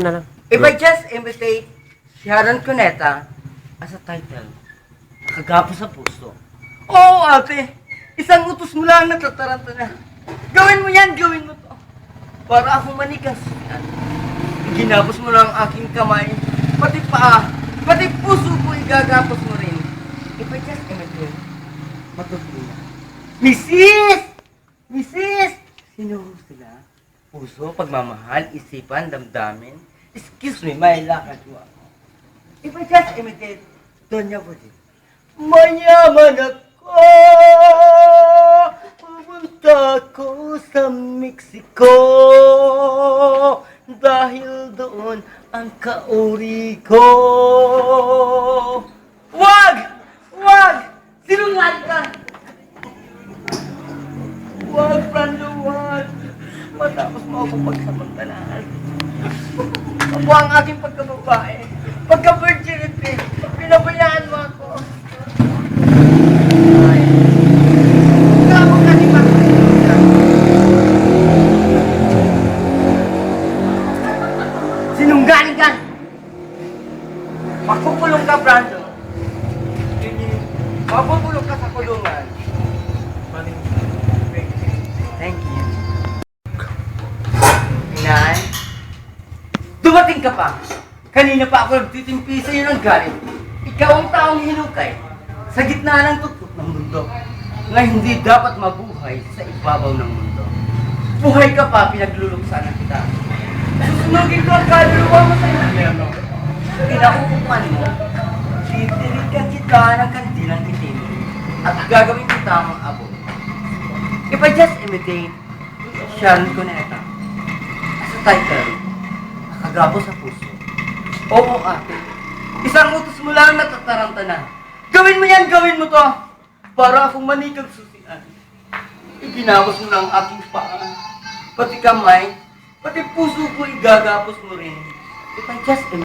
Na lang. If I just imitate Sharon Cuneta as a title, nakagapo sa puso. Oo, ate. Isang utos mo lang natataranta na. Gawin mo yan, gawin mo to. Para akong manigas. Ginapos mo lang ang aking kamay, pati paa, pati puso ko igagapos mo rin. If I just imitate, matutunan. Mrs! Mrs! Sino sila? Puso, pagmamahal, isipan, damdamin. Excuse me, may lakad mo ako. If I just imitate Doña Budit, mayaman ako! Pupunta ko sa Mexico dahil doon ang kauri ko. Wag! Wag! Sinungaling ka! Wag, Brando, wag! Matapos mo ako pagsamantalaan. Ako ang aking pagkababae, pagka-virginity, pinabayaan mo ako. Ay, ikaw ang aking pagkababae. Sinunggaling ka! Makukulong ka, Brando. Makukulong ka sa kulungan. Thank you. Inay, dumating ka pa. Kanina pa ako nagtitimpi sa iyo ng galit. Ikaw ang taong hinukay sa gitna ng tuktok ng mundo na hindi dapat mabuhay sa ibabaw ng mundo. Buhay ka pa, pinagluluksa na kita. Susunugin ko ang kaluluwa mo sa impyerno. Kinauupuan mo, titirikan kita ng kandilang itim at gagawin kita ang abo. If I just imitate Sharon Cuneta as a title, nakagapo sa puso. Oo, ate. Isang utos mo lang natataranta na. Gawin mo yan, gawin mo to. Para akong manikag susian. Iginapos mo lang aking paa. Pati kamay, pati puso ko igagapos mo rin. If I just imitate